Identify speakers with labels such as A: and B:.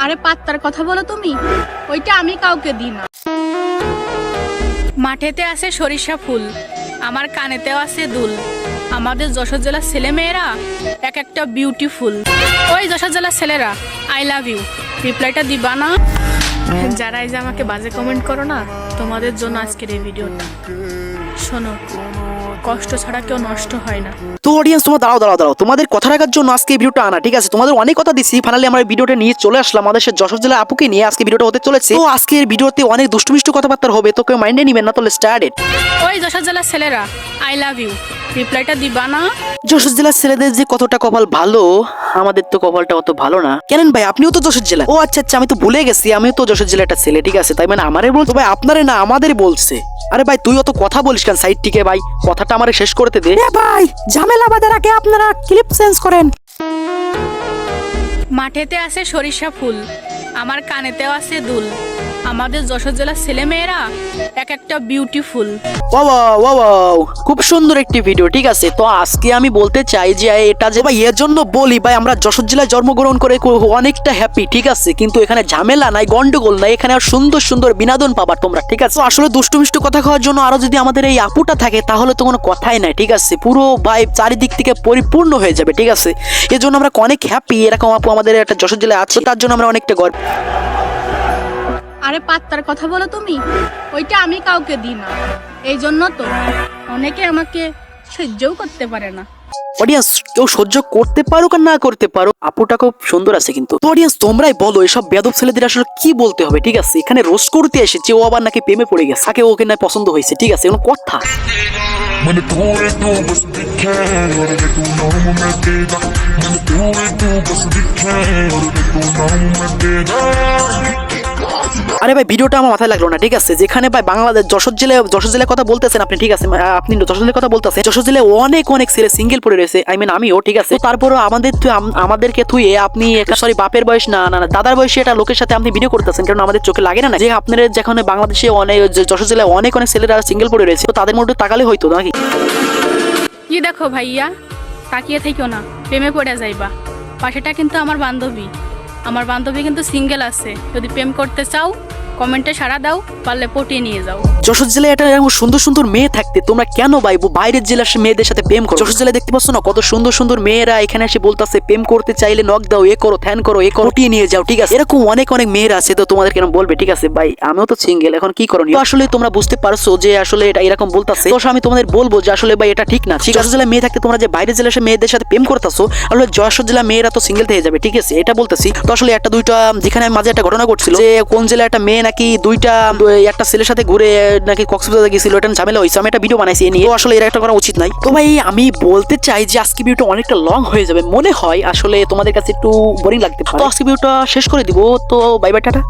A: আরে পাত্তার কথা বলো তুমি, ওইটা আমি কাউকে দিই না। মাঠেতে আছে সরিষা ফুল, আমার কানেতেও আছে দুল। আমাদের যশোর জেলার ছেলে মেয়েরা এক একটা বিউটিফুল। ওই যশোর জেলার ছেলেরা, আই লাভ ইউ, রিপ্লাইটা দিবা না? যারা এই যে আমাকে বাজে কমেন্ট করো না, তোমাদের জন্য আজকের এই ভিডিওটা। শোনো, কষ্ট ছাড়া কেউ নষ্ট হয় না।
B: তো অডিয়েন্স, তোমার দাঁড়াও, তোমাদের কথা রাখার জন্য আজকে এই ভিডিওটা আনা, ঠিক আছে? তোমাদের অনেক কথা দিছি, ফাইনালি আমরা এই ভিডিওটা নিয়ে চলে আসলাম। আমাদের যশোর জেলা আপুকে নিয়ে আজকে ভিডিওটা হতে চলেছে। তো আজকের ভিডিওতে অনেক দুষ্টুমিষ্ট কথাবার্তা হবে, তো কেউ মাইন্ডে নিবেন না। তো স্টার্টেড।
A: ওই যশোর জেলার ছেলেরা, আই লাভ ইউ, রিপ্লাইটা দিবা না?
B: যশোর জেলার ছেলেদের যে কতটা কপাল ভালো, আমাদের তো কপালটা অত ভালো না। কেন ভাই, আপনিও তো যশোর জেলা? ও আচ্ছা, আমি তো ভুলে গেছি, আমিও তো যশোর জেলা একটা ছেলে, ঠিক আছে? তাই মানে আমারে বলতো ভাই, আপনারে না আমাদের বলছে। আরে ভাই, তুই অত কথা বলিস কেন সাইড থেকে? ভাই কথাটা আমারে শেষ করতে দে ভাই। ঝামেলা বাঁধার আগে আপনারা ক্লিপ চেঞ্জ করেন।
A: মাঠেতে আছে সরিষা ফুল, আমার কানেতেও আছে দুল। আমাদের যশোর জেলার ছেলে মেয়েরা এক একটা বিউটিফুল।
B: ওয়াও, খুব সুন্দর একটি ভিডিও, ঠিক আছে? তো আজকে আমি বলতে চাই যে এটা যে ভাই, এর জন্য বলি ভাই, আমরা যশোর জেলায় জন্মগ্রহণ করে অনেকটা হ্যাপি, ঠিক আছে? কিন্তু এখানে ঝামেলা নাই, গন্ডগোল নাই, এখানে আর সুন্দর সুন্দর বিনোদন পাবার তোমরা, ঠিক আছে? আসলে দুষ্টুমিষ্ট কথা খাওয়ার জন্য আরো যদি আমাদের এই আপুটা থাকে, তাহলে তো কোনো কথাই নাই, ঠিক আছে? পুরো ভাই চারিদিক থেকে পরিপূর্ণ হয়ে যাবে, ঠিক আছে? এর জন্য আমরা অনেক হ্যাপি, এরকম আপু আমাদের একটা যশোর জেলায় আছে, তার জন্য আমরা অনেকটা গর্ব।
A: আরে পাত্তার কথা বলো তুমি, ওইটা আমি কাউকে দিই না। এই জন্য তো অনেকে আমাকে সহ্যও করতে পারে না।
B: অডিয়েন্স, কেউ সহ্য করতে পারুক আর না করতে পারো, আপুটা খুব সুন্দর আছে কিন্তু। তো অডিয়েন্স, তোমরাই বলো এসব বেয়াদব ছেলেদের আসলে কি বলতে হবে, ঠিক আছে? এখানে রোস্ট করতে এসেছে, ও আবার নাকি প্রেমে পড়ে গেছে, তাকে ওকে না পছন্দ হয়েছে, ঠিক আছে? কোনো কথা।
C: मैंने थोड़े तो बस दिखे और तू नाम मैं देगा। मैंने थोड़े तो बस दिखे और तू नाम मैं देगा।
B: আরে ভাই, ভিডিওটা আমার মাথায় লাগলো না, ঠিক আছে? যেখানে ভাই বাংলাদেশ যশোর জেলার কথা বলতেছেন আপনি, ঠিক আছে? আপনি যশোর জেলার কথা বলতেছেন। যশোর জেলায় অনেক ছেলে সিঙ্গেল পড়ে রয়েছে, আই মিন আমিও, ঠিক আছে? তারপরও আমাদেরকে থুয়ে আপনি একটা বাপের বয়স না দাদার বয়সী একটা লোকের সাথে আপনি ভিডিও করতেছেন, কারণ আমাদের চোখে লাগে না যে আপনারা যেখানে বাংলাদেশে যশোর জেলায় অনেক ছেলেরা সিঙ্গেল পড়ে রয়েছে, তো তাদের মধ্যে তাকালে হয়তো নাকি?
A: কি দেখো ভাইয়া, তাকিয়ে থেকো না, প্রেমে পড়ে যাইবা। পাশেটা কিন্তু আমার বান্ধবী কিন্তু সিঙ্গেল আছে। যদি প্রেম করতে চাও কমেন্টে সাড়া দাও, পারলে পটিয়ে নিয়ে যাও।
B: যশোর জেলায় একটা এরকম সুন্দর সুন্দর মেয়ে থাকতে তোমরা কেন ভাই বাইরের জেলার মেয়েদের সাথে প্রেম করো? যশোর জেলায় দেখতে পাচ্ছ না কত সুন্দর সুন্দর মেয়েরা এখানে এসে বলতেছে প্রেম করতে চাইলে নক দাও, এ করো, ধ্যান করো, পটিয়ে নিয়ে যাও, ঠিক আছে? এরকম অনেক মেয়েরা আছে, তো তোমাদের কেন বলবে, ঠিক আছে? ভাই আমিও তো সিঙ্গেল, এখন কি করণীয়? আসলে তোমরা বুঝতে পারছো যে আসলে এটা এরকম বলতেছে, তো আমি তোমাদের বলবো যে আসলে ভাই এটা ঠিক না। যশোর জেলায় মেয়ে থাকতে তোমরা যে বাইরের জেলার মেয়েদের সাথে প্রেম করতেছো, আসলে যশোর জেলার মেয়েরা তো সিঙ্গেল থেকে যাবে, ঠিক আছে? এটা বলতেছি। তো আসলে একটা দুইটা, যেখানে মাঝে একটা ঘটনা ঘটছিল যে কোন জেলায় একটা মেয়ে নাকি একটা ছেলের সাথে ঘুরে নাকি কক্সবাজার গেছিল, এটা ঝামেলা হয়েছে। আমি একটা ভিডিও বানাইছি এ নিয়ে, তো আসলে এর একটা করা উচিত নাই। তো ভাই আমি বলতে চাই যে আজকে ভিডিওটা অনেকটা লং হয়ে যাবে মনে হয়, আসলে তোমাদের কাছে একটু বোরিং লাগতে পারে, তো আজকে ভিডিওটা শেষ করে দিব। তো বাই বাই, টাটা।